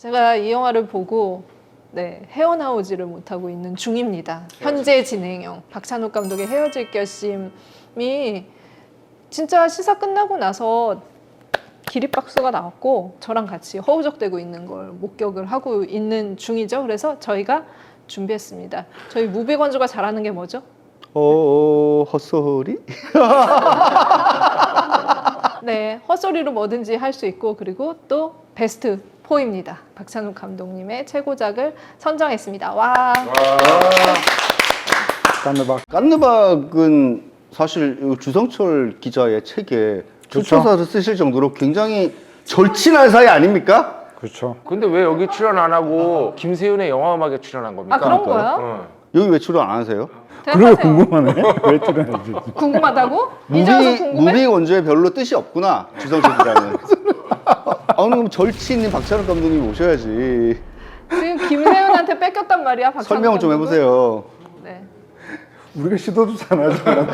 제가 이 영화를 보고 헤어나오지를 못하고 있는 중입니다. 현재 진행형 박찬욱 감독의 헤어질 결심이 진짜 시사 끝나고 나서 기립박수가 나왔고 저랑 같이 허우적대고 있는 걸 목격을 하고 있는 중이죠. 그래서 저희가 준비했습니다. 저희 무비건조가 잘하는 게 뭐죠? 헛소리? 네, 헛소리로 뭐든지 할 수 있고 그리고 또 베스트 4입니다. 박찬욱 감독님의 최고작을 선정했습니다. 와. 깐느박은 사실 주성철 기자의 책에 추천사를 쓰실 정도로 굉장히 절친한 사이 아닙니까? 그렇죠. 근데 왜 여기 출연 안 하고 김세윤의 영화음악에 출연한 겁니까? 아 그런 거야? 응. 여기 왜 출연 안 하세요? 그리고 궁금하네. 왜 출연했지? 궁금하다고? 이제 와서 궁금해? 무비 원조에 별로 뜻이 없구나 주성철 기자는. 그럼 절친인 박찬욱 감독님 오셔야지. 지금 김세윤한테 뺏겼단 말이야. 박찬욱 설명 좀 감독은? 해보세요. 네. 우리가 시도도 안 하잖아.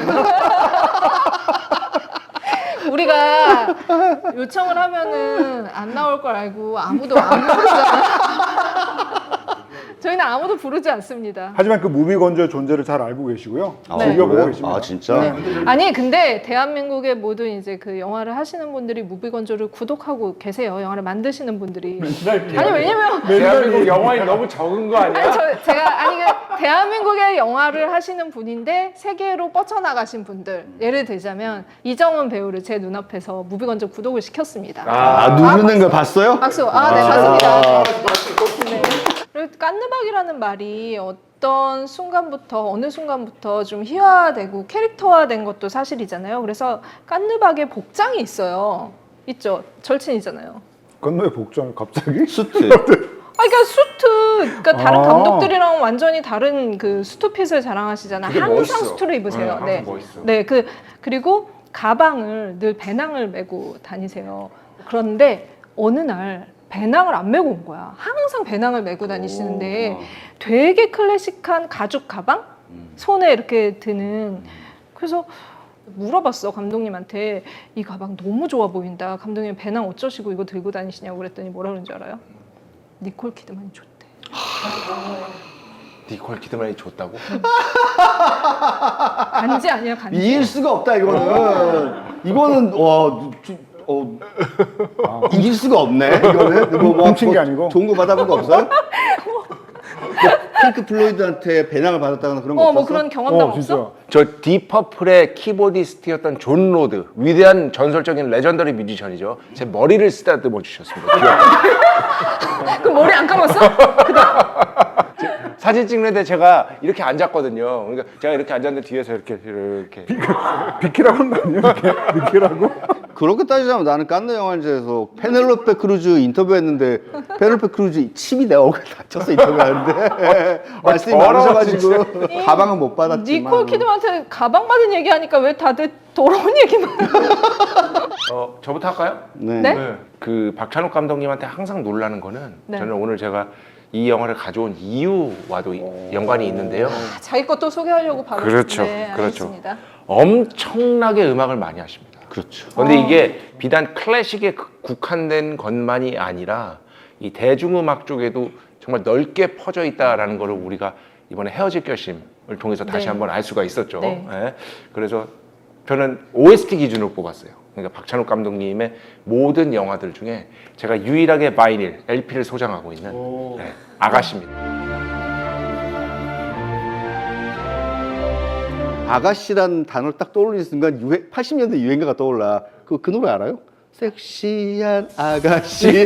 우리가 요청을 하면은 안 나올 걸 알고 아무도 안 부르잖아. 저희는 아무도 부르지 않습니다. 하지만 그 무비건조의 존재를 잘 알고 계시고요. 네. 즐겨보고 그래요? 계십니다. 아 진짜? 네. 아니 근데 대한민국의 모든 이제 그 영화를 하시는 분들이 무비건조를 구독하고 계세요. 영화를 만드시는 분들이. 아니 왜냐면 대한민국 영화인이 너무 적은 거 아니야? 아니 제가 대한민국의 영화를 하시는 분인데 세계로 뻗쳐나가신 분들 예를 들자면 이정은 배우를 제 눈앞에서 무비건조 구독을 시켰습니다. 누르는 거 봤어요? 박수. 네 봤습니다. 네. 그리고 깐느박이라는 말이 어떤 순간부터 어느 순간부터 좀 희화되고 캐릭터화된 것도 사실이잖아요. 그래서 깐느박에 복장이 있어요. 있죠. 절친이잖아요. 건너의 복장 갑자기? 수트. 그러니까 수트, 그러니까 다른 아. 감독들이랑 완전히 다른 그 수트핏을 자랑하시잖아요. 그게 항상 멋있어. 수트를 입으세요. 항상 네, 멋있어. 네, 그리고 가방을 늘 배낭을 메고 다니세요. 그런데 어느 날 배낭을 안 메고 온 거야. 항상 배낭을 메고 다니시는데 되게 클래식한 가죽 가방? 손에 이렇게 드는. 그래서 물어봤어 감독님한테. 이 가방 너무 좋아 보인다. 감독님 배낭 어쩌시고 이거 들고 다니시냐고 그랬더니 뭐라 그러는 줄 알아요? 니콜 키드만이 줬대. 니콜 키드만이 줬다고? 간지 아니야 간지. 이길 수가 없다 이거는 이길 수가 없네 이거는. 훔친 게 아니고? 좋은 거 받아본 거 없어요? 핑크 플로이드한테 배낭을 받았다거나 그런 거 없었어? 뭐 그런 경험담 없어? 진짜. 저 디퍼플의 키보디스트였던 존 로드, 위대한 전설적인 레전더리 뮤지션이죠. 제 머리를 쓰다듬어 주셨습니다. 그 머리 안 감았어? 사진 찍는데 제가 이렇게 앉았거든요. 그러니까 제가 이렇게 앉았는데 뒤에서 이렇게 비키라고 한 거 아니에요? 비키라고? 그렇게 따지자면 나는 깐느 영화제에서 페넬로페 크루즈 인터뷰했는데 페넬로페 크루즈 침이 내 얼굴에 다쳐서 인터뷰하는데 말씀이 많으셔가지고 가방은 못 받았지만 니콜 키드만한테 가방 받은 얘기하니까 왜 다들 더러운 얘기만? 저부터 할까요? 네. 네? 그 박찬욱 감독님한테 항상 놀라는 거는 네. 저는 오늘 제가 이 영화를 가져온 이유와도 연관이 있는데요. 자기 것도 소개하려고 바로. 그렇죠, 네, 그렇죠. 알겠습니다. 엄청나게 음악을 많이 하십니다. 그렇죠. 근데 이게 비단 클래식에 국한된 것만이 아니라 이 대중음악 쪽에도 정말 넓게 퍼져 있다라는 거를 우리가 이번에 헤어질 결심을 통해서 다시 네. 한번 알 수가 있었죠. 네. 예. 그래서 저는 OST 기준으로 뽑았어요. 그러니까 박찬욱 감독님의 모든 영화들 중에 제가 유일하게 바이닐, LP를 소장하고 있는 네, 아가씨입니다. 아가씨란 단어를 딱 떠올리는 순간 80년대 유행가가 떠올라. 그 노래 알아요? 섹시한 아가씨.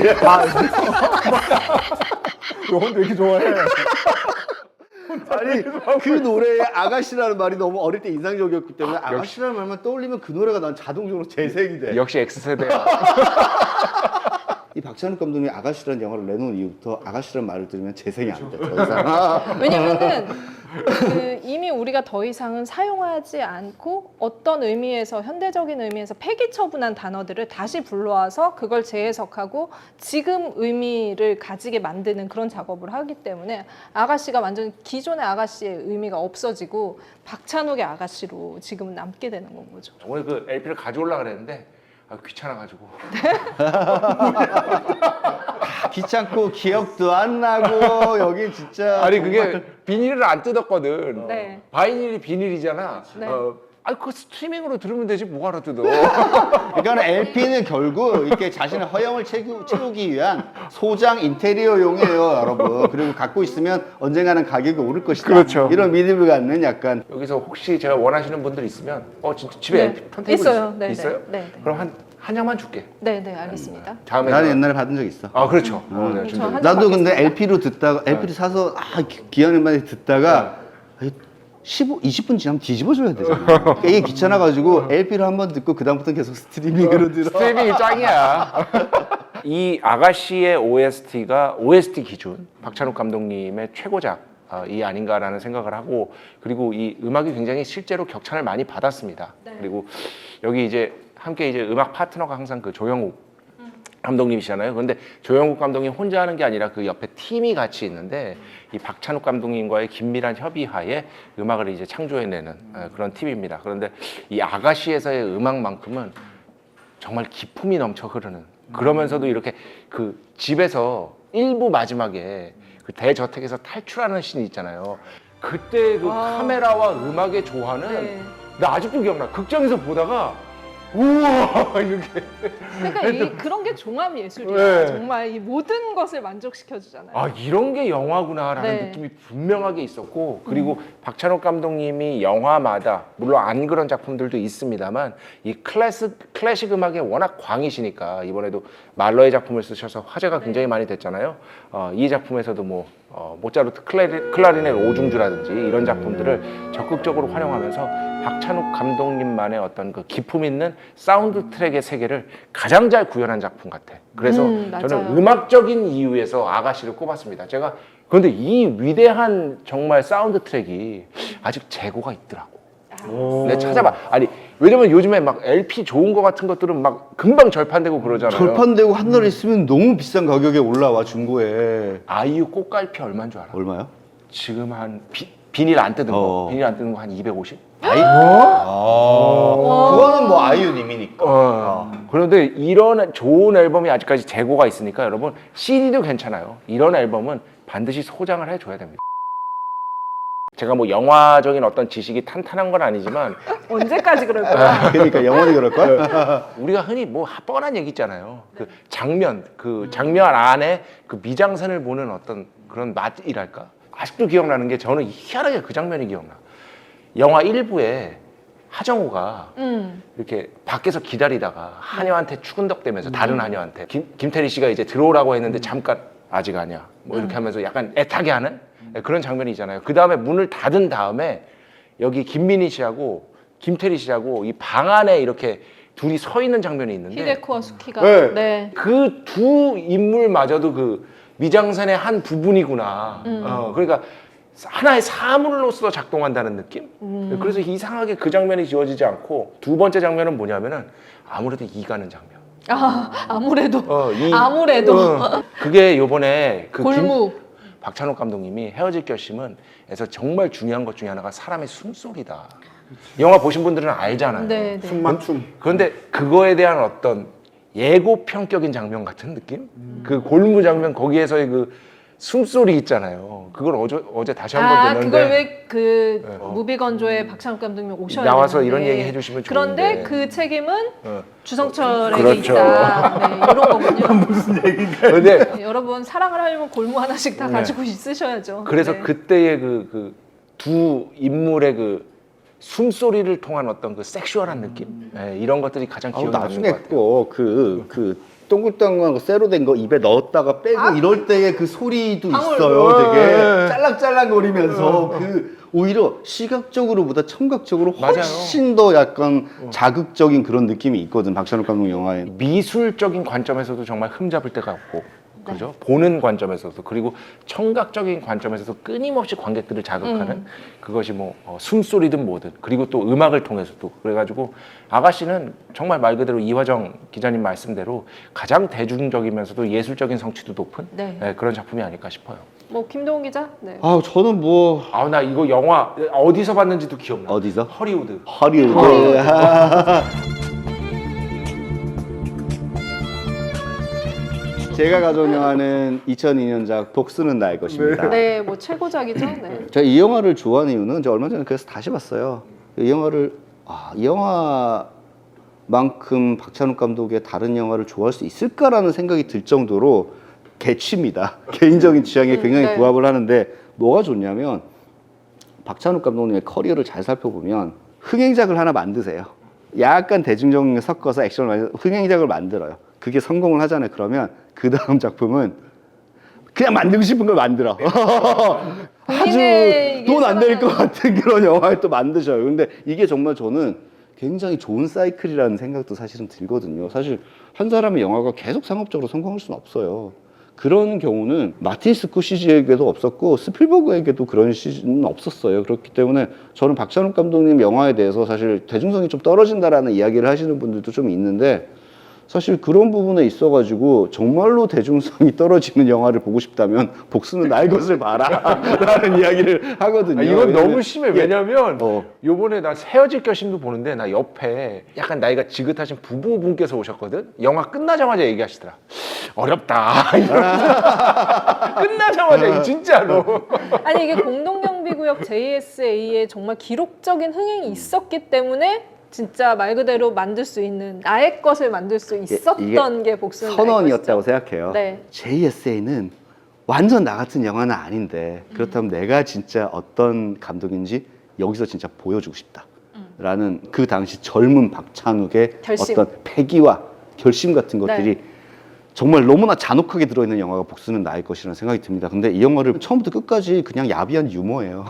너 혼자 이렇게 좋아해? 아니 그 노래에 아가씨라는 말이 너무 어릴 때 인상적이었기 때문에 아가씨라는 말만 떠올리면 그 노래가 난 자동적으로 재생이 돼. 역시 X세대야. 이 박찬욱 감독님이 아가씨라는 영화를 내놓은 이후부터 아가씨라는 말을 들으면 재생이 안 돼. 더 이상. 왜냐면은 이미 우리가 더 이상은 사용하지 않고 어떤 의미에서 현대적인 의미에서 폐기 처분한 단어들을 다시 불러와서 그걸 재해석하고 지금 의미를 가지게 만드는 그런 작업을 하기 때문에 아가씨가 완전 기존의 아가씨의 의미가 없어지고 박찬욱의 아가씨로 지금은 남게 되는 건 거죠. 오늘 그 LP를 가져오려고 그랬는데 귀찮아가지고 귀찮고 기억도 안 나고 여기 진짜 아니 정말 그게 비닐을 안 뜯었거든. 네. 바이닐이 비닐이잖아. 네. 아니 그거 스트리밍으로 들으면 되지 뭐하러 뜯어. 그러니까 LP는 결국 이렇게 자신의 허영을 채우기 위한 소장 인테리어용이에요, 여러분. 그리고 갖고 있으면 언젠가는 가격이 오를 것이다. 그렇죠. 이런 믿음을 갖는 약간 여기서 혹시 제가 원하시는 분들 있으면 진짜 집에 네. LP 턴테이블 있어요. 네, 있어요? 네, 네. 그럼 한 장만 줄게. 네, 네, 알겠습니다. 다음에 나는 옛날에 받은 적 있어. 아 그렇죠. 네, 저 준비해. 한- 나도 근데 받겠습니다. LP로 듣다가 LP를 사서 귀한 음반에 듣다가 20분 지나면 뒤집어줘야 되잖아. 그러니까 이게 귀찮아가지고 LP를 한번 듣고 그 다음부터는 계속 스트리밍으로 들어. 스트리밍이 짱이야. 이 아가씨의 OST가 OST 기준 박찬욱 감독님의 최고작이 아닌가라는 생각을 하고, 그리고 이 음악이 굉장히 실제로 격찬을 많이 받았습니다. 네. 그리고 여기 이제 함께 이제 음악 파트너가 항상 그 조영욱 감독님이시잖아요. 그런데 조영욱 감독님 혼자 하는 게 아니라 그 옆에 팀이 같이 있는데 이 박찬욱 감독님과의 긴밀한 협의하에 음악을 이제 창조해내는 그런 팀입니다. 그런데 이 아가씨에서의 음악만큼은 정말 기품이 넘쳐 흐르는, 그러면서도 이렇게 그 집에서 일부 마지막에 그 대저택에서 탈출하는 씬이 있잖아요. 그때 그 와. 카메라와 음악의 조화는 네. 나 아직도 기억나. 극장에서 보다가 우와 이렇게. 그러니까 그런 게 종합 예술이야. 네. 정말 이 모든 것을 만족시켜 주잖아요. 아 이런 게 영화구나라는 네. 느낌이 분명하게 있었고, 그리고 박찬욱 감독님이 영화마다 물론 안 그런 작품들도 있습니다만 이 클래식 음악에 워낙 광이시니까 이번에도 말러의 작품을 쓰셔서 화제가 굉장히 많이 됐잖아요. 이 작품에서도 뭐 모차르트 클라리넷 오중주라든지 이런 작품들을 적극적으로 활용하면서 박찬욱 감독님만의 어떤 그 기품 있는 사운드 트랙의 세계를 가장 잘 구현한 작품 같아. 그래서 맞아요. 저는 음악적인 이유에서 아가씨를 꼽았습니다. 제가 그런데 이 위대한 정말 사운드 트랙이 아직 재고가 있더라고. 근데 찾아봐. 아니 왜냐면 요즘에 막 LP 좋은 거 같은 것들은 막 금방 절판되고 그러잖아요. 절판되고 한 달 있으면 너무 비싼 가격에 올라와 중고에. 아이유 꽃갈피 얼마인 줄 알아? 얼마요? 지금 한 비닐 안 뜯은 거, 어. 비닐 안 뜯은 거 한 250? 그거는 뭐 아이유님이니까. 그런데 이런 좋은 앨범이 아직까지 재고가 있으니까 여러분 CD도 괜찮아요. 이런 앨범은 반드시 소장을 해줘야 됩니다. 제가 뭐 영화적인 어떤 지식이 탄탄한 건 아니지만 언제까지 그럴 거야? 그러니까 영원히 그럴걸? 우리가 흔히 뭐 뻔한 얘기 있잖아요. 그 장면 안에 그 미장센을 보는 어떤 그런 맛이랄까? 아직도 기억나는 게 저는 희한하게 그 장면이 기억나. 영화 1부에 하정우가 이렇게 밖에서 기다리다가 한여한테 추근덕대면서 다른 한여한테 김태리 씨가 이제 들어오라고 했는데 잠깐 아직 아니야 뭐 이렇게 하면서 약간 애타게 하는 그런 장면이 있잖아요. 그 다음에 문을 닫은 다음에 여기 김민희 씨하고 김태리 씨하고 이 방 안에 이렇게 둘이 서 있는 장면이 있는데 히데코와 수키가 네. 네. 그 두 인물마저도 그 미장센의 한 부분이구나. 그러니까 하나의 사물로서 작동한다는 느낌? 그래서 이상하게 그 장면이 지워지지 않고, 두 번째 장면은 뭐냐면은 아무래도 이 가는 장면. 아무래도 이- 아무래도 그게 요번에 그 골무 박찬욱 감독님이 헤어질 결심은에서 정말 중요한 것 중에 하나가 사람의 숨소리다. 영화 보신 분들은 알잖아요. 네, 네. 숨맞춤. 그런데 그거에 대한 어떤 예고편격인 장면 같은 느낌? 그 골무 장면 거기에서의 그 숨소리 있잖아요. 그걸 어제 다시 한번 듣는데 그걸 왜 그 무비건조의 박찬욱 감독님 오셔야 나와서 되는데. 이런 얘기 해주시면 그런데 좋은데. 그 책임은 어. 주성철에게 그렇죠. 있다. 네, 이런 거군요. 무슨 얘기인가? 근데 네, 여러분 사랑을 하려면 골무 하나씩 다 네. 가지고 있으셔야죠. 그래서 네. 그때의 그 두 인물의 그 숨소리를 통한 어떤 그 섹슈얼한 느낌? 네, 이런 것들이 가장 기억에 남는 나중에 것 같아요. 또 그 동글동글한 거 쇠로 된 거 입에 넣었다가 빼고 이럴 때의 그 소리도 방울. 있어요. 되게 네. 짤랑짤랑거리면서 그 오히려 시각적으로보다 청각적으로 맞아요. 훨씬 더 약간 자극적인 그런 느낌이 있거든, 박찬욱 감독 영화에. 미술적인 관점에서도 정말 흠잡을 데가 없고, 그죠? 보는 관점에서도, 그리고 청각적인 관점에서도 끊임없이 관객들을 자극하는 그것이 뭐 숨소리든 뭐든, 그리고 또 음악을 통해서도. 그래가지고 아가씨는 정말 말 그대로 이화정 기자님 말씀대로 가장 대중적이면서도 예술적인 성취도 높은 네. 그런 작품이 아닐까 싶어요. 뭐 김동훈 기자? 네. 저는 뭐 나 이거 영화 어디서 봤는지도 기억나. 어디서? 허리우드. 허리우드. 제가 가져온 영화는 2002년작 복수는 나의 것입니다. 네, 뭐 최고작이죠. 네. 제가 이 영화를 좋아하는 이유는 제가 얼마 전에 그래서 다시 봤어요. 이 영화를 이 영화만큼 박찬욱 감독의 다른 영화를 좋아할 수 있을까라는 생각이 들 정도로 개취입니다. 개인적인 취향에 굉장히 네. 부합을 하는데 뭐가 좋냐면 박찬욱 감독님의 커리어를 잘 살펴보면 흥행작을 하나 만드세요. 약간 대중적인 걸 섞어서 액션을 많이 흥행작을 만들어요. 그게 성공을 하잖아요. 그러면 그 다음 작품은 그냥 만들고 싶은 걸 만들어. 아주 돈 안 될 것 같은 그런 영화를 또 만드셔요. 근데 이게 정말 저는 굉장히 좋은 사이클이라는 생각도 사실은 들거든요. 사실 한 사람의 영화가 계속 상업적으로 성공할 수는 없어요. 그런 경우는 마틴 스코시지에게도 없었고 스필버그에게도 그런 시즌은 없었어요. 그렇기 때문에 저는 박찬욱 감독님 영화에 대해서 사실 대중성이 좀 떨어진다라는 이야기를 하시는 분들도 좀 있는데 사실 그런 부분에 있어가지고 정말로 대중성이 떨어지는 영화를 보고 싶다면 복수는 나의 것을 봐라 라는 이야기를 하거든요. 이건 너무 심해. 왜냐면 어. 요번에 나 헤어질 결심도 보는데 나 옆에 약간 나이가 지긋하신 부부분께서 오셨거든. 영화 끝나자마자 얘기하시더라. 어렵다. 끝나자마자 진짜로. 아니 이게 공동경비구역 JSA에 정말 기록적인 흥행이 있었기 때문에 진짜 말 그대로 만들 수 있는 나의 것을 만들 수 있었던 게 복수는 나의 선언이었다고 것이죠. 생각해요. 네. JSA는 완전 나 같은 영화는 아닌데 그렇다면 내가 진짜 어떤 감독인지 여기서 진짜 보여주고 싶다라는 그 당시 젊은 박찬욱의 결심. 어떤 패기와 결심 같은 것들이 정말 너무나 잔혹하게 들어있는 영화가 복수는 나의 것이라는 생각이 듭니다. 근데 이 영화를 처음부터 끝까지 그냥 야비한 유머예요.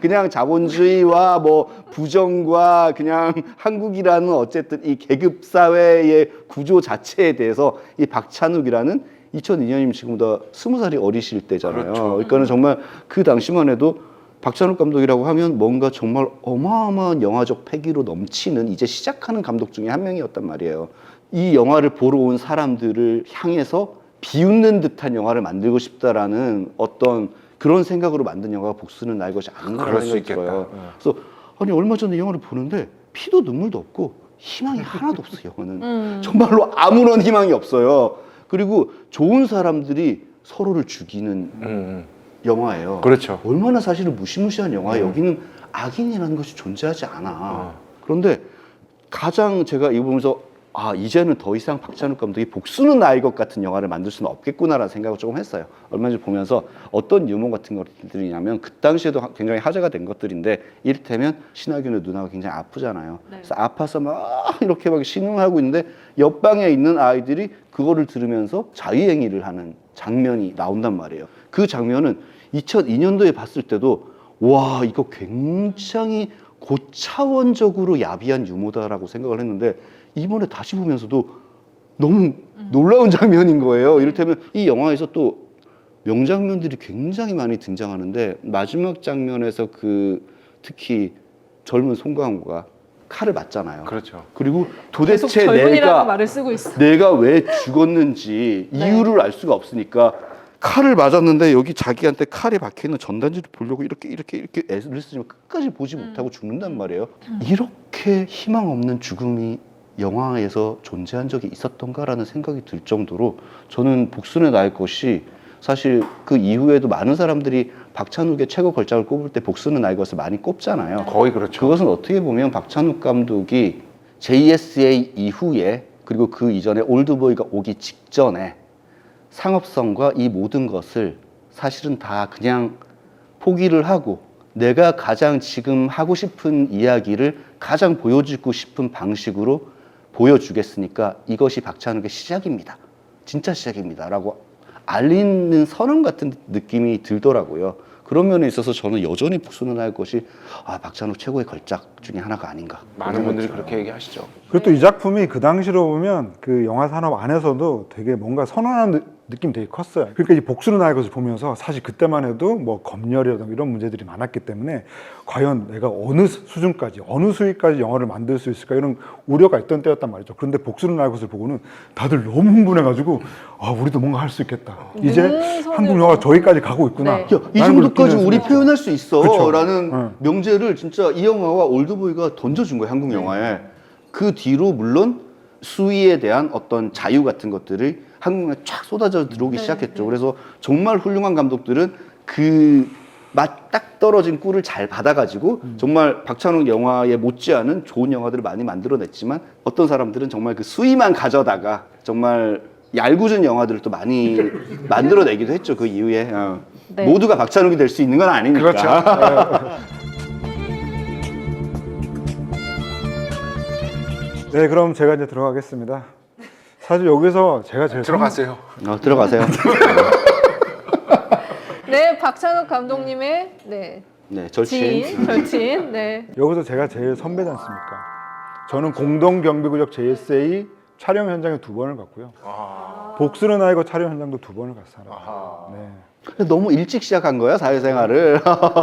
그냥 자본주의와 뭐 부정과 그냥 한국이라는 어쨌든 이 계급 사회의 구조 자체에 대해서 이 박찬욱이라는 2002년이면 지금보다 20살이 어리실 때잖아요. 그렇죠. 그러니까는 정말 그 당시만 해도 박찬욱 감독이라고 하면 뭔가 정말 어마어마한 영화적 패기로 넘치는 이제 시작하는 감독 중에 한 명이었단 말이에요. 이 영화를 보러 온 사람들을 향해서 비웃는 듯한 영화를 만들고 싶다라는 어떤 그런 생각으로 만든 영화가 복수는 나의 것이 아닌가 그럴 수 생각이 있겠다. 들어요. 그래서 아니 얼마 전에 이 영화를 보는데 피도 눈물도 없고 희망이 하나도 없어요. 영화는 정말로 아무런 희망이 없어요. 그리고 좋은 사람들이 서로를 죽이는 영화예요. 그렇죠. 얼마나 사실은 무시무시한 영화예요. 여기는 악인이라는 것이 존재하지 않아. 그런데 가장 제가 이거 보면서 이제는 더 이상 박찬욱 감독이 복수는 나의 것 같은 영화를 만들 수는 없겠구나라는 생각을 조금 했어요. 얼마 전에 보면서 어떤 유머 같은 것들이냐면 그 당시에도 굉장히 화제가 된 것들인데 이를테면 신하균의 누나가 굉장히 아프잖아요. 네. 그래서 아파서 막 이렇게 막 신음하고 있는데 옆방에 있는 아이들이 그거를 들으면서 자위행위를 하는 장면이 나온단 말이에요. 그 장면은 2002년도에 봤을 때도 와 이거 굉장히 고차원적으로 야비한 유머다라고 생각을 했는데 이번에 다시 보면서도 너무 놀라운 장면인 거예요. 이를테면 이 영화에서 또 명장면들이 굉장히 많이 등장하는데 마지막 장면에서 그 특히 젊은 송강호가 칼을 맞잖아요. 그렇죠. 그리고 계속 도대체 젊은이라는 말을 쓰고 있어. 내가 왜 죽었는지 네. 이유를 알 수가 없으니까 칼을 맞았는데 여기 자기한테 칼에 박혀있는 전단지를 보려고 이렇게 애를 쓰지만 끝까지 보지 못하고 죽는단 말이에요. 이렇게 희망 없는 죽음이 영화에서 존재한 적이 있었던가라는 생각이 들 정도로 저는 복수는 나의 것이 사실 그 이후에도 많은 사람들이 박찬욱의 최고 걸작을 꼽을 때 복수는 나의 것을 많이 꼽잖아요. 거의 그렇죠. 그것은 어떻게 보면 박찬욱 감독이 JSA 이후에 그리고 그 이전에 올드보이가 오기 직전에 상업성과 이 모든 것을 사실은 다 그냥 포기를 하고 내가 가장 지금 하고 싶은 이야기를 가장 보여주고 싶은 방식으로 보여주겠으니까 이것이 박찬욱의 시작입니다. 진짜 시작입니다. 라고 알리는 선언 같은 느낌이 들더라고요. 그런 면에 있어서 저는 여전히 복수는 나의 것이 박찬욱 최고의 걸작 중에 하나가 아닌가. 많은 분들이 그렇게 얘기하시죠. 그리고 또 이 작품이 그 당시로 보면 그 영화 산업 안에서도 되게 뭔가 선언하는 느낌이 되게 컸어요. 그러니까 이 복수는 나의 것을 보면서 사실 그때만 해도 뭐 검열이라든가 이런 문제들이 많았기 때문에 과연 내가 어느 수준까지 어느 수위까지 영화를 만들 수 있을까 이런 우려가 있던 때였단 말이죠. 그런데 복수는 나의 것을 보고는 다들 너무 흥분해가지고 우리도 뭔가 할 수 있겠다. 이제 한국 영화가 저기까지 가고 있구나. 네. 야, 이 라는 걸 정도까지 느끼면서 우리 표현할 수 있어 그쵸. 라는 명제를 진짜 이 영화와 올드보이가 던져준 거예요. 한국 영화에. 그 뒤로 물론 수위에 대한 어떤 자유 같은 것들을 한국에 쫙 쏟아져 들어오기 네, 시작했죠. 네. 그래서 정말 훌륭한 감독들은 그 맛 딱 떨어진 꿀을 잘 받아가지고 정말 박찬욱 영화에 못지않은 좋은 영화들을 많이 만들어냈지만 어떤 사람들은 정말 그 수위만 가져다가 정말 얄궂은 영화들을 또 많이 만들어내기도 했죠. 그 이후에 네. 모두가 박찬욱이 될 수 있는 건 아니니까. 그렇죠. 네, 그럼 제가 이제 들어가겠습니다. 사실 여기서 제가 제일 들어가세요. 들어가세요. 네, 박찬욱 감독님의 네, 네, 절친. 절친. 네. 여기서 제가 제일 선배지 않습니까? 저는 공동경비구역 JSA 촬영 현장에 2번을 갔고요. 복수는 아이고 촬영 현장도 2번을 갔어요. 네. 너무 일찍 시작한 거야 사회생활을.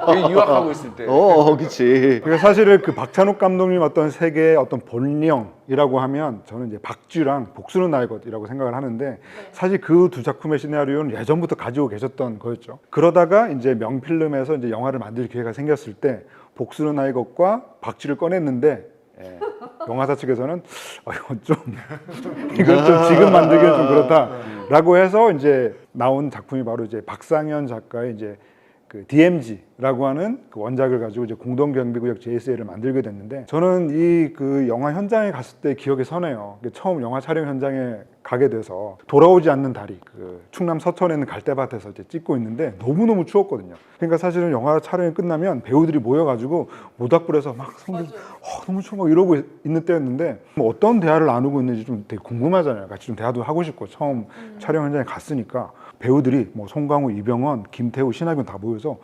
여기 유학하고 있을 때. 그렇지. 그러니까 사실은 그 박찬욱 감독님 어떤 세계의 어떤 본령이라고 하면 저는 이제 박쥐랑 복수는 나의 것이라고 생각을 하는데 사실 그 두 작품의 시나리오는 예전부터 가지고 계셨던 거였죠. 그러다가 이제 명필름에서 이제 영화를 만들 기회가 생겼을 때 복수는 나의 것과 박쥐를 꺼냈는데 영화사 측에서는 이건 좀 지금 만들기는 좀 그렇다라고 해서 이제 나온 작품이 바로 이제 박상현 작가의 이제 그 DMZ라고 하는 그 원작을 가지고 이제 공동경비구역 JSA를 만들게 됐는데 저는 이 그 영화 현장에 갔을 때 기억이 서네요. 처음 영화 촬영 현장에 가게 돼서 돌아오지 않는 다리, 그 충남 서천에 있는 갈대밭에서 이제 찍고 있는데 너무너무 추웠거든요. 그러니까 사실은 영화 촬영이 끝나면 배우들이 모여가지고 모닥불에서 막 너무 추워 막 이러고 있는 때였는데 뭐 어떤 대화를 나누고 있는지 좀 되게 궁금하잖아요. 같이 좀 대화도 하고 싶고 처음 촬영 현장에 갔으니까 배우들이 뭐 송강호, 이병헌, 김태우, 신하균 다 모여서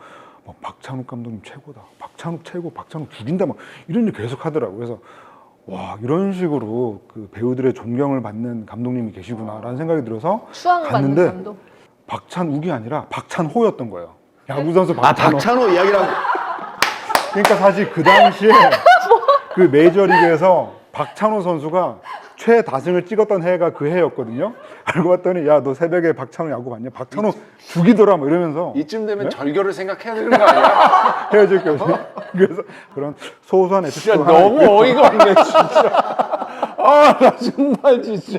뭐 박찬욱 감독님 최고다, 박찬욱 최고, 박찬욱 죽인다 막 이런 일 계속 하더라고요. 그래서 와 이런 식으로 그 배우들의 존경을 받는 감독님이 계시구나라는 생각이 들어서 수왕받는 갔는데 감독. 박찬욱이 아니라 박찬호였던 거예요. 야구 선수 박찬호. 박찬호 이야기라고. 그러니까 사실 그 당시에 그 메이저리그에서 박찬호 선수가 최다승을 찍었던 해가 그 해였거든요. 알고 봤더니 야 너 새벽에 박찬호 야구 봤냐? 박찬호 죽이더라 뭐 이러면서 이쯤 되면 절교를 생각해야 되는 거 아니야? 헤어질 거예요. 그래서 그런 소소한 진짜 에피소드 하나 너무 어이가 없네 진짜. 나 정말 진짜.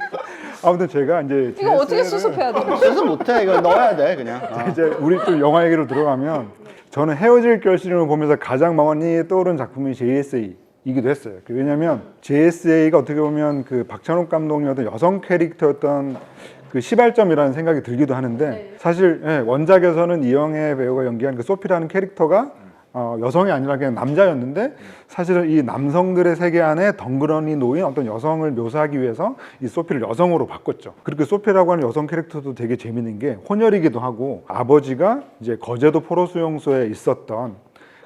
아무튼 제가 이제 이거 어떻게 JSA 를 수습해야 돼요? 그래서 못해. 이거 넣어야 돼 그냥. 이제 우리 또 영화 얘기로 들어가면 저는 헤어질 결심을 보면서 가장 많이 떠오른 작품이 JSA이기도 했어요. 왜냐하면 JSA가 어떻게 보면 그 박찬욱 감독의 어떤 여성 캐릭터였던 그 시발점이라는 생각이 들기도 하는데 사실 원작에서는 이영애 배우가 연기한 그 소피라는 캐릭터가 여성이 아니라 그냥 남자였는데 사실은 이 남성들의 세계 안에 덩그러니 놓인 어떤 여성을 묘사하기 위해서 이 소피를 여성으로 바꿨죠. 그리고 소피라고 하는 여성 캐릭터도 되게 재밌는 게 혼혈이기도 하고 아버지가 이제 거제도 포로수용소에 있었던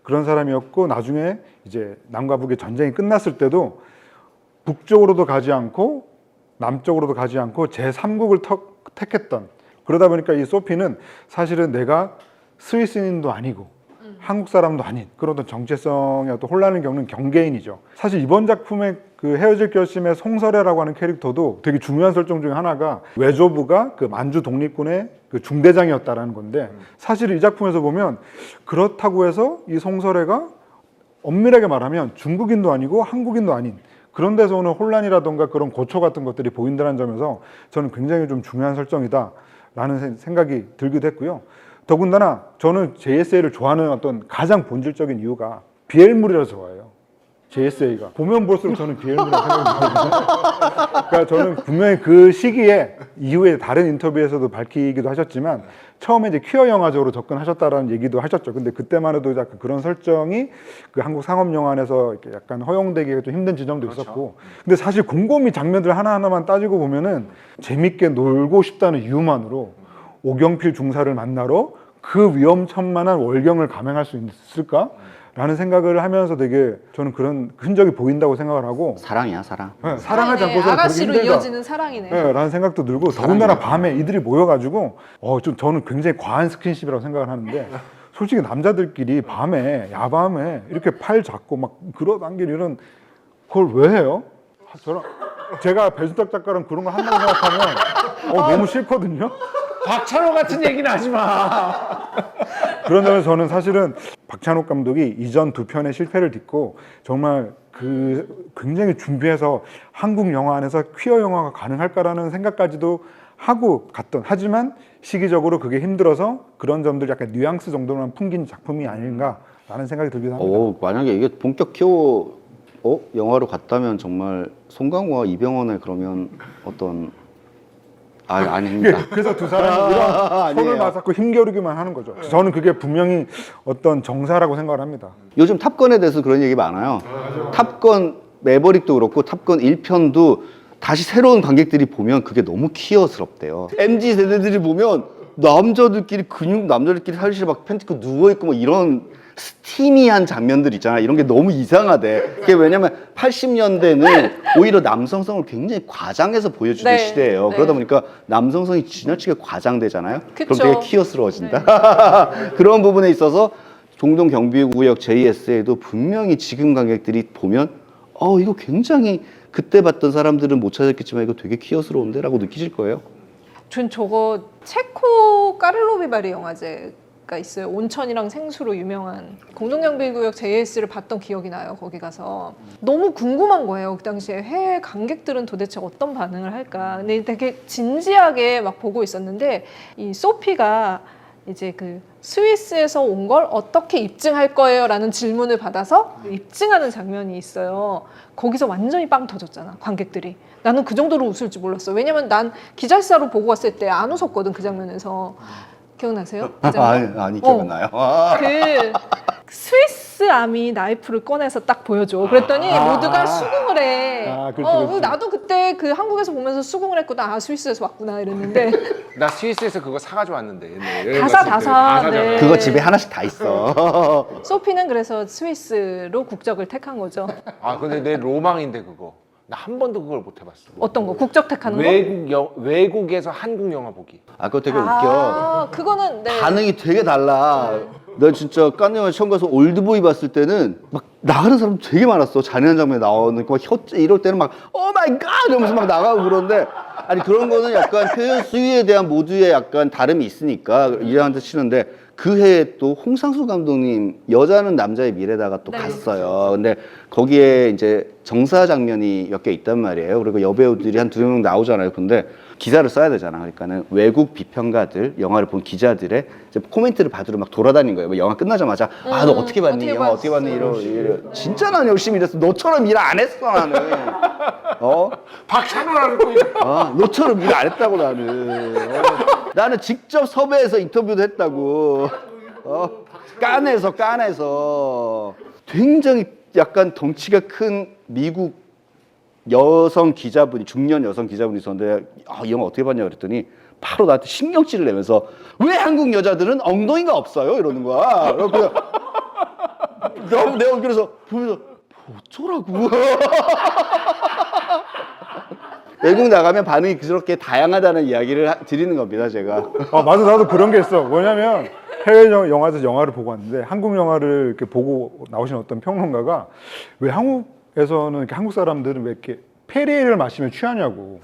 그런 사람이었고 나중에 이제 남과 북의 전쟁이 끝났을 때도 북쪽으로도 가지 않고 남쪽으로도 가지 않고 제3국을 택했던 그러다 보니까 이 소피는 사실은 내가 스위스인도 아니고 한국 사람도 아닌 그런 어떤 정체성의 어떤 혼란을 겪는 경계인이죠. 사실 이번 작품의 그 헤어질 결심의 송설애라고 하는 캐릭터도 되게 중요한 설정 중에 하나가 외조부가 그 만주 독립군의 그 중대장이었다라는 건데 사실 이 작품에서 보면 그렇다고 해서 이 송설애가 엄밀하게 말하면 중국인도 아니고 한국인도 아닌 그런 데서 오는 혼란이라던가 그런 고초 같은 것들이 보인다는 점에서 저는 굉장히 좀 중요한 설정이다라는 생각이 들기도 했고요. 더군다나 저는 JSA를 좋아하는 어떤 가장 본질적인 이유가 비엘물이라서 좋아해요. JSA가 보면 볼수록 저는 비엘물이라고 생각이 들거든요. 그러니까 저는 분명히 그 시기에 이후에 다른 인터뷰에서도 밝히기도 하셨지만 처음에 이제 퀴어 영화적으로 접근하셨다라는 얘기도 하셨죠. 근데 그때만 해도 약간 그런 설정이 그 한국 상업 영화 안에서 이렇게 약간 허용되기가 좀 힘든 지점도 있었고 근데 사실 곰곰이 장면들 하나하나만 따지고 보면은 재밌게 놀고 싶다는 이유만으로 오경필 중사를 만나러 그 위험천만한 월경을 감행할 수 있을까? 라는 생각을 하면서 되게 저는 그런 흔적이 보인다고 생각을 하고 사랑이야 사랑. 네, 사랑하지 않고서는 그러기 아가씨로 힘들다. 이어지는 사랑이네요. 네, 라는 생각도 들고 더군다나 밤에 이들이 모여가지고 좀 저는 굉장히 과한 스킨십이라고 생각을 하는데 솔직히 남자들끼리 밤에 야밤에 이렇게 팔 잡고 막 끌어당기는 그걸 왜 해요? 제가 배순탁 작가랑 그런 거 한다고 생각하면 너무 싫거든요. 박찬호 같은 얘기는 하지 마. 그런 점에서 저는 사실은 박찬욱 감독이 이전 2편의 실패를 딛고 정말 그 굉장히 준비해서 한국 영화 안에서 퀴어 영화가 가능할까라는 생각까지도 하고 갔던 하지만 시기적으로 그게 힘들어서 그런 점들 약간 뉘앙스 정도만 풍긴 작품이 아닌가라는 생각이 들기도 합니다. 만약에 이게 본격 키워 영화로 갔다면 정말 송강호와 이병헌의 그러면 어떤 아닙니다. 그래서 두 사람이 이런 손을 아니에요. 맞잡고 힘겨루기만 하는 거죠. 저는 그게 분명히 어떤 정사라고 생각을 합니다. 요즘 탑건에 대해서 그런 얘기 많아요. 탑건 매버릭도 그렇고 탑건 1편도 다시 새로운 관객들이 보면 그게 너무 퀴어스럽대요. MZ 세대들이 보면 남자들끼리 사실 막 팬티 입고 누워 있고 뭐 이런 스티미한 장면들 있잖아. 이런 게 너무 이상하대. 그게 왜냐면 80년대는 오히려 남성성을 굉장히 과장해서 보여주던 네, 시대예요. 네. 그러다 보니까 남성성이 지나치게 과장되잖아요. 그쵸. 그럼 되게 퀴어스러워진다. 그런 부분에 있어서 종동 경비구역 JS에도 분명히 지금 관객들이 보면 이거 굉장히 그때 봤던 사람들은 못 찾았겠지만 이거 되게 퀴어스러운데? 라고 느끼실 거예요. 전 저거 체코 까를로비바리 영화제가 있어요. 온천이랑 생수로 유명한 공동경비구역 JS를 봤던 기억이 나요. 거기 가서 너무 궁금한 거예요. 그 당시에 해외 관객들은 도대체 어떤 반응을 할까. 근데 되게 진지하게 막 보고 있었는데 이 소피가 이제 그 스위스에서 온 걸 어떻게 입증할 거예요? 라는 질문을 받아서 입증하는 장면이 있어요. 거기서 완전히 빵 터졌잖아, 관객들이. 나는 그 정도로 웃을 줄 몰랐어. 왜냐면 난 기잘사로 보고 왔을 때 안 웃었거든, 그 장면에서. 기억나세요? 그 장면? 아니 기억나요. 그 스위스 아미 나이프를 꺼내서 딱 보여줘. 그랬더니 모두가 수긍을 해. 그렇지. 나도 그때 그 한국에서 보면서 수긍을 했구나. 스위스에서 왔구나 이랬는데 나 스위스에서 그거 사가지고 왔는데 옛날에 다 사, 다 사. 네. 그거 집에 하나씩 다 있어. 소피는 그래서 스위스로 국적을 택한 거죠. 근데 내 로망인데 그거 나 한 번도 그걸 못 해봤어. 어떤 거? 국적 택하는 거? 외국에서 한국 영화 보기. 그거 되게 웃겨. 그거는 네. 반응이 되게 달라. 나 진짜 깐 영화 처음 가서 올드보이 봤을 때는 막 나가는 사람 되게 많았어. 잔인한 장면에 나오는 막 혀째 이럴 때는 막 오 마이 갓 이러면서 막 나가고 그러는데 아니 그런 거는 약간 표현 수위에 대한 모두의 약간 다름이 있으니까 이해한테 치는데 그 해에 또 홍상수 감독님 여자는 남자의 미래다가 또 네. 갔어요. 근데 거기에 이제 정사 장면이 몇 개 있단 말이에요. 그리고 여배우들이 한 2명 나오잖아요. 근데 기사를 써야 되잖아. 그러니까는 외국 비평가들, 영화를 본 기자들의 이제 코멘트를 받으러 막 돌아다닌 거예요. 뭐 영화 끝나자마자 너 어떻게 봤니? 어떻게 영화 어떻게 봤니? 진짜 난 열심히 일했어. 너처럼 일 안 했어 나는. 박찬호라는 거. 너처럼 일 안 했다고 나는. 나는 직접 섭외해서 인터뷰도 했다고. 깐에서 굉장히 약간 덩치가 큰 미국 여성 기자분이 중년 여성 기자분이 있었는데 이 영화 어떻게 봤냐 그랬더니 바로 나한테 신경질을 내면서 왜 한국 여자들은 엉덩이가 없어요 이러는 거야. 내가 그래서 보면서 어쩌라고. 외국 나가면 반응이 그렇게 다양하다는 이야기를 드리는 겁니다, 제가. 맞아, 나도 그런 게 있어. 뭐냐면 해외 영화에서 영화를 보고 왔는데 한국 영화를 이렇게 보고 나오신 어떤 평론가가 왜 한국에서는 이렇게 한국 사람들은 왜 이렇게 페리에를 마시면 취하냐고.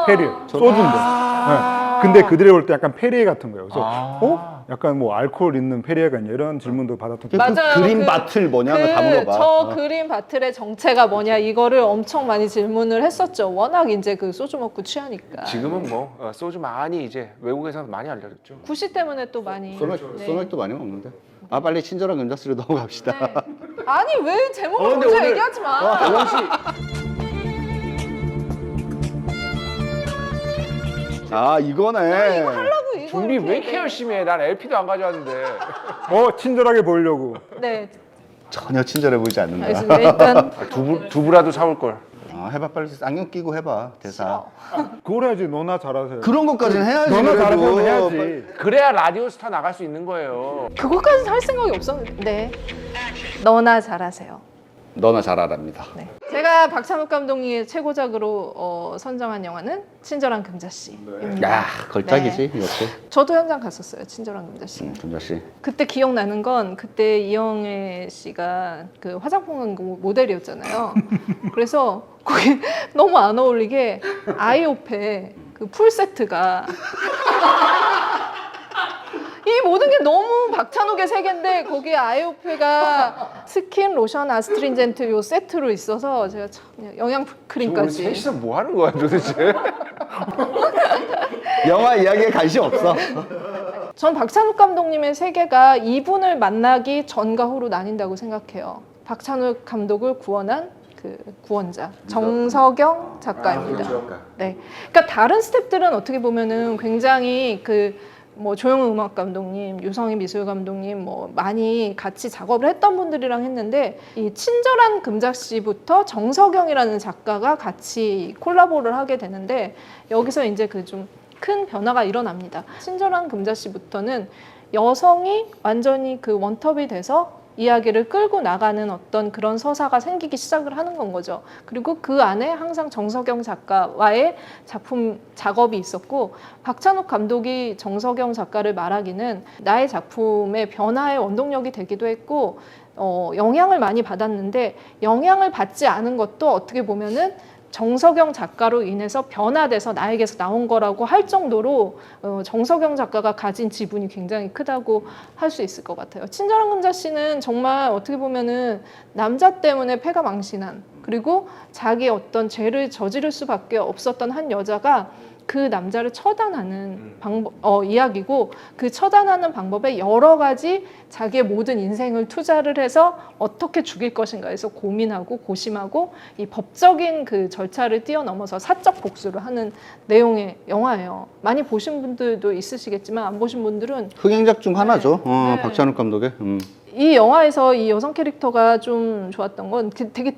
페리에 소주인데. 네. 근데 그들이 볼 때 약간 페리에 같은 거예요. 그래서 약간 뭐 알코올 있는 페리에가 있냐 이런 질문도 받았던. 맞아요. 그린 바틀 뭐냐고 다 물어봐. 저 그린 바틀의 정체가 뭐냐 이거를 엄청 많이 질문을 했었죠. 워낙 이제 그 소주 먹고 취하니까. 지금은 뭐 소주 많이 이제 외국에서는 많이 알려졌죠. 구시 때문에 또 많이. 소맥도 많이 먹는데. 빨리 친절한 금자씨로 넘어갑시다. 네. 아니 왜 제목을 근데 먼저 오늘- 얘기하지 마. 영씨 이거네. 이거 하려고 이거 준비 이렇게 왜 이렇게 열심히 해? 난 LP도 안 가져왔는데. 친절하게 보이려고. 네, 전혀 친절해 보이지 않는다. 알겠습니다. 일단 두부라도 사올 걸. 해봐 빨리 안경 끼고 해봐 대사. 그걸 해야지. 너나 잘하세요. 그런 것까지는 해야지. 너나 그래도. 잘하면 해야지. 그래야 라디오 스타 나갈 수 있는 거예요. 그것까지 할 생각이 없었는데. 네. 너나 잘하세요. 너나 잘 알아랍니다. 네. 제가 박찬욱 감독님의 최고작으로 선정한 영화는 친절한 금자씨입니다. 야 걸작이지 이것도. 저도 현장 갔었어요. 친절한 금자씨. 금자씨. 그때 기억나는 건 그때 이영애 씨가 그 화장품 모델이었잖아요. 그래서 거기 너무 안 어울리게 아이오페 그 풀 세트가 이 모든 게 너무 박찬욱의 세계인데 거기에 아이오페가 스킨, 로션, 아스트린젠트 요 세트로 있어서 제가 참 영양 지금 우리 크림까지 셋이서 뭐 하는 거야 도대체? 영화 이야기에 관심 없어. 전 박찬욱 감독님의 세계가 이분을 만나기 전과 후로 나뉜다고 생각해요. 박찬욱 감독을 구원한 그 구원자 정석영 작가입니다. 네, 그러니까 다른 스태프들은 어떻게 보면은 굉장히 뭐 조영우 음악 감독님, 유성희 미술 감독님 뭐 많이 같이 작업을 했던 분들이랑 했는데 이 친절한 금자씨부터 정석영이라는 작가가 같이 콜라보를 하게 되는데 여기서 이제 그 좀 큰 변화가 일어납니다. 친절한 금자씨부터는 여성이 완전히 그 원톱이 돼서 이야기를 끌고 나가는 어떤 그런 서사가 생기기 시작을 하는 건 거죠. 그리고 그 안에 항상 정석영 작가와의 작품 작업이 있었고 박찬욱 감독이 정석영 작가를 말하기는 나의 작품의 변화의 원동력이 되기도 했고 영향을 많이 받았는데 영향을 받지 않은 것도 어떻게 보면은 정석영 작가로 인해서 변화돼서 나에게서 나온 거라고 할 정도로 정석영 작가가 가진 지분이 굉장히 크다고 할 수 있을 것 같아요. 친절한 금자씨는 정말 어떻게 보면은 남자 때문에 패가 망신한 그리고 자기 어떤 죄를 저지를 수밖에 없었던 한 여자가 그 남자를 처단하는 이야기고 그 처단하는 방법에 여러 가지 자기의 모든 인생을 투자를 해서 어떻게 죽일 것인가에서 고민하고 고심하고 이 법적인 그 절차를 뛰어넘어서 사적 복수를 하는 내용의 영화예요. 많이 보신 분들도 있으시겠지만 안 보신 분들은 흥행작 중 하나죠. 네. 박찬욱 감독의. 이 영화에서 이 여성 캐릭터가 좀 좋았던 건 되게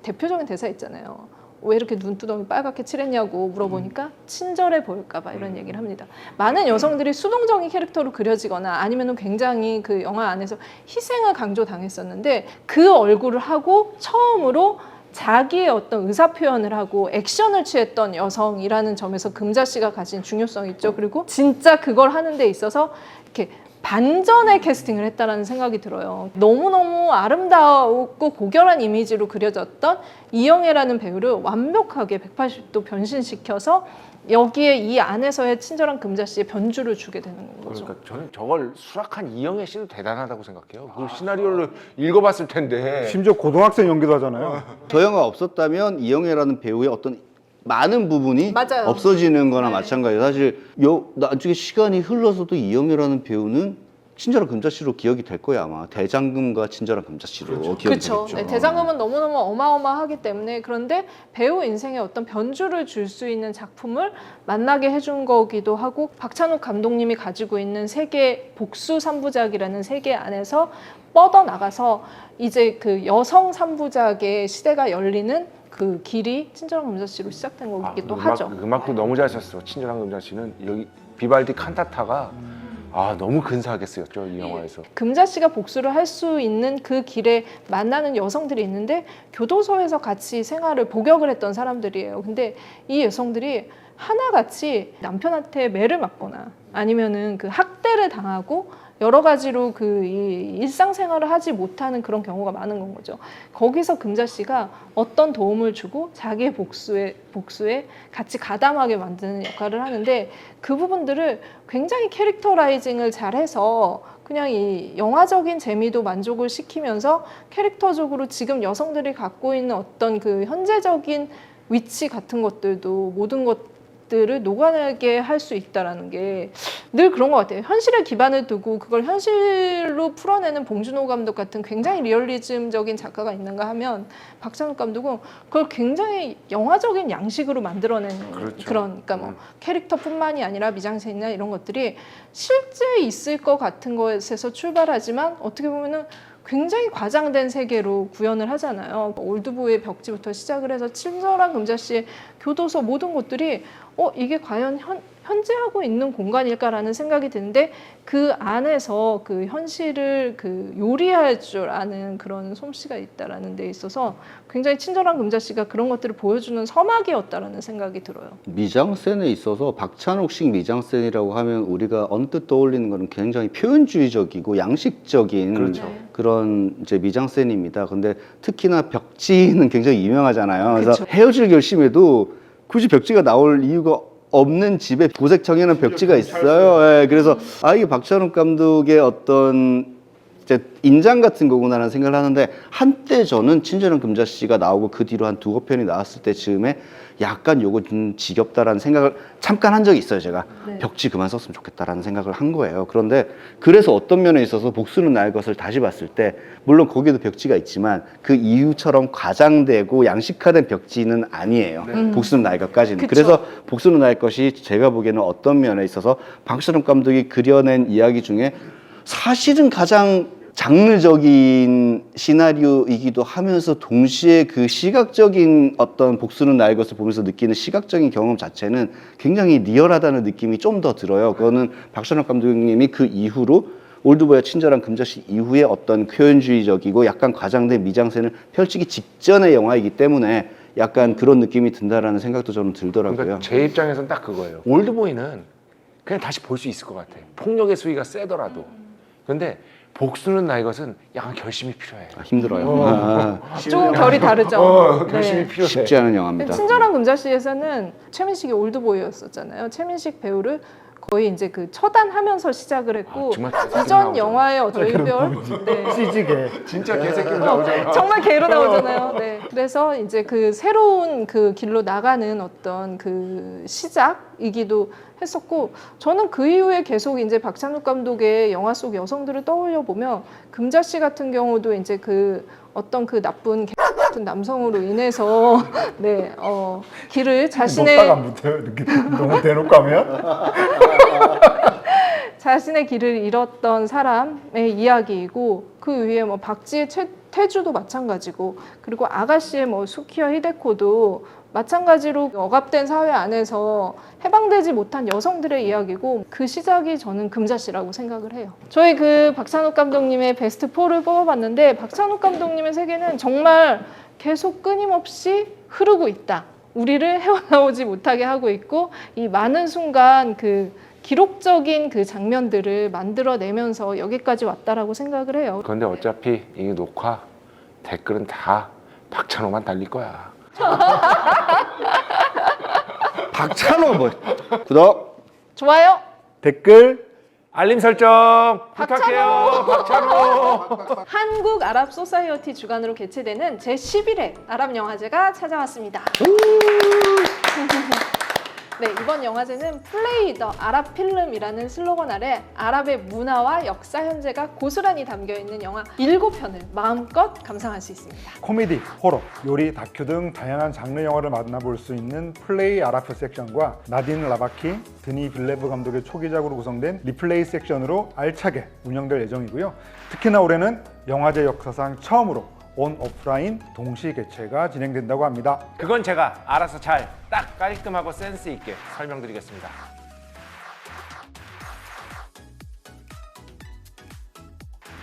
대표적인 대사 있잖아요. 왜 이렇게 눈두덩이 빨갛게 칠했냐고 물어보니까 친절해 보일까봐 이런 얘기를 합니다. 많은 여성들이 수동적인 캐릭터로 그려지거나 아니면 굉장히 그 영화 안에서 희생을 강조당했었는데 그 얼굴을 하고 처음으로 자기의 어떤 의사 표현을 하고 액션을 취했던 여성이라는 점에서 금자씨가 가진 중요성이 있죠. 그리고 진짜 그걸 하는 데 있어서 이렇게 반전의 캐스팅을 했다라는 생각이 들어요. 너무너무 아름다웠고 고결한 이미지로 그려졌던 이영애라는 배우를 완벽하게 180도 변신시켜서 여기에 이 안에서의 친절한 금자씨의 변주를 주게 되는 거죠. 그러니까 저는 저걸 수락한 이영애 씨도 대단하다고 생각해요. 그 시나리오를 읽어봤을 텐데 심지어 고등학생 연기도 하잖아요. 저 영화 없었다면 이영애라는 배우의 어떤 많은 부분이 맞아요. 없어지는 거나 네. 마찬가지예요. 사실 나중에 시간이 흘러서도 이영애라는 배우는 친절한 금자씨로 기억이 될 거예요. 아마 대장금과 친절한 금자씨로 기억이 그렇죠. 되겠죠. 네, 대장금은 너무너무 어마어마하기 때문에 그런데 배우 인생에 어떤 변주를 줄 수 있는 작품을 만나게 해준 거기도 하고 박찬욱 감독님이 가지고 있는 세계 복수 3부작이라는 세계 안에서 뻗어나가서 이제 그 여성 3부작의 시대가 열리는 그 길이 친절한 금자씨로 시작된 거기도 하죠. 음악도 너무 잘 썼어. 친절한 금자씨는 여기 비발디 칸타타가 너무 근사하게 쓰였죠 이 영화에서. 금자씨가 복수를 할 수 있는 그 길에 만나는 여성들이 있는데 교도소에서 같이 생활을 복역을 했던 사람들이에요. 근데 이 여성들이 하나같이 남편한테 매를 맞거나 아니면은 그 학대를 당하고 여러 가지로 그 일상생활을 하지 못하는 그런 경우가 많은 건 거죠. 거기서 금자씨가 어떤 도움을 주고 자기의 복수에 같이 가담하게 만드는 역할을 하는데 그 부분들을 굉장히 캐릭터라이징을 잘해서 그냥 이 영화적인 재미도 만족을 시키면서 캐릭터적으로 지금 여성들이 갖고 있는 어떤 그 현재적인 위치 같은 것들도 모든 것들을 녹아내게 할 수 있다라는 게 늘 그런 것 같아요. 현실에 기반을 두고 그걸 현실로 풀어내는 봉준호 감독 같은 굉장히 리얼리즘적인 작가가 있는가 하면 박찬욱 감독은 그걸 굉장히 영화적인 양식으로 만들어내는 그렇죠. 그러니까 뭐 캐릭터뿐만이 아니라 미장센이나 이런 것들이 실제 있을 것 같은 것에서 출발하지만 어떻게 보면은 굉장히 과장된 세계로 구현을 하잖아요. 올드보이의 벽지부터 시작을 해서 친절한 금자씨의 교도소 모든 것들이 이게 과연 현재 하고 있는 공간일까라는 생각이 드는데 그 안에서 그 현실을 그 요리할 줄 아는 그런 솜씨가 있다라는 데 있어서 굉장히 친절한 금자씨가 그런 것들을 보여주는 서막이었다라는 생각이 들어요. 미장센에 있어서 박찬욱식 미장센이라고 하면 우리가 언뜻 떠올리는 것은 굉장히 표현주의적이고 양식적인 그렇죠. 그런 이제 미장센입니다. 근데 특히나 벽지는 굉장히 유명하잖아요. 그래서 그쵸. 헤어질 결심에도 굳이 벽지가 나올 이유가 없는 집에 도색 청해놓은 벽지가 있어요. 예, 그래서 이게 박찬욱 감독의 어떤 이제 인장 같은 거구나라는 생각을 하는데 한때 저는 친절한 금자씨가 나오고 그 뒤로 한 두어 편이 나왔을 때 즈음에 약간 요거 좀 지겹다라는 생각을 잠깐 한 적이 있어요. 제가 네. 벽지 그만 썼으면 좋겠다라는 생각을 한 거예요. 그런데 그래서 어떤 면에 있어서 복수는 나의 것을 다시 봤을 때 물론 거기에도 벽지가 있지만 그 이후처럼 과장되고 양식화된 벽지는 아니에요. 복수는 나의 것까지는. 그쵸. 그래서 복수는 나의 것이 제가 보기에는 어떤 면에 있어서 박찬욱 감독이 그려낸 이야기 중에 사실은 가장 장르적인 시나리오이기도 하면서 동시에 그 시각적인 어떤 복수는 나의 것을 보면서 느끼는 시각적인 경험 자체는 굉장히 리얼하다는 느낌이 좀 더 들어요. 그거는 박찬욱 감독님이 그 이후로 올드보이와 친절한 금자씨 이후에 어떤 표현주의적이고 약간 과장된 미장센을 펼치기 직전의 영화이기 때문에 약간 그런 느낌이 든다라는 생각도 저는 들더라고요. 그러니까 제 입장에서는 딱 그거예요. 올드보이는 그냥 다시 볼 수 있을 것 같아. 폭력의 수위가 세더라도. 근데 복수는 나의 것은 약간 결심이 필요해. 힘들어요. 조금 결이 다르죠. 결심이 네. 필요해. 쉽지 않은 영화입니다. 친절한 금자씨에서는 최민식이 올드보이였었잖아요. 최민식 배우를 거의 이제 그 처단하면서 시작을 했고 정말 개새끼로 이전 나오죠. 영화의 저희별 네. CG계. 진짜 개새끼로 나오잖아. 정말 개로 나오잖아요. 네. 그래서 이제 그 새로운 그 길로 나가는 어떤 그 시작이기도 했었고 저는 그 이후에 계속 이제 박찬욱 감독의 영화 속 여성들을 떠올려 보면 금자씨 같은 경우도 이제 그 어떤 그 나쁜 개 같은 남성으로 인해서 네, 길을 자신의 먹다가 안 붙어요. 이렇게 너무 대놓고 하면. 자신의 길을 잃었던 사람의 이야기이고 그 위에 뭐 박지의 태주도 마찬가지고 그리고 아가씨의 뭐 수키와 히데코도 마찬가지로 억압된 사회 안에서 해방되지 못한 여성들의 이야기고 그 시작이 저는 금자씨라고 생각을 해요. 저희 그 박찬욱 감독님의 베스트 4를 뽑아봤는데 박찬욱 감독님의 세계는 정말 계속 끊임없이 흐르고 있다. 우리를 헤어나오지 못하게 하고 있고 이 많은 순간 그 기록적인 그 장면들을 만들어내면서 여기까지 왔다라고 생각을 해요. 그런데 어차피 이 녹화 댓글은 다 박찬호만 달릴 거야. 박찬호 뭐 구독. 좋아요. 댓글. 알림 설정 부탁해요. 박찬호. 한국 아랍 소사이어티 주관으로 개최되는 제11회 아랍 영화제가 찾아왔습니다. 네, 이번 영화제는 플레이 더 아랍 필름이라는 슬로건 아래 아랍의 문화와 역사 현재가 고스란히 담겨있는 영화 7편을 마음껏 감상할 수 있습니다. 코미디, 호러, 요리, 다큐 등 다양한 장르 영화를 만나볼 수 있는 플레이 아라프 섹션과 나딘 라바키, 드니 빌레브 감독의 초기작으로 구성된 리플레이 섹션으로 알차게 운영될 예정이고요. 특히나 올해는 영화제 역사상 처음으로 온 오프라인 동시 개최가 진행된다고 합니다. 그건 제가 알아서 잘 딱 깔끔하고 센스 있게 설명드리겠습니다.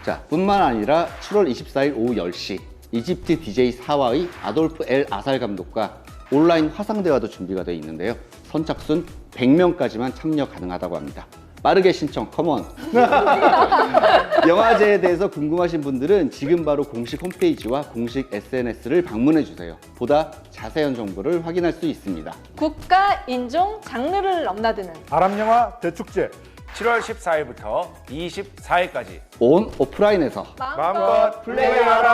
자, 뿐만 아니라 7월 24일 오후 10시 이집트 DJ 사와의 아돌프 엘 아살 감독과 온라인 화상대화도 준비가 되어 있는데요. 선착순 100명까지만 참여 가능하다고 합니다. 빠르게 신청, 컴온! 영화제에 대해서 궁금하신 분들은 지금 바로 공식 홈페이지와 공식 SNS를 방문해 주세요. 보다 자세한 정보를 확인할 수 있습니다. 국가, 인종, 장르를 넘나드는 아랍 영화 대축제 7월 14일부터 24일까지 온 오프라인에서 마음껏 플레이하라.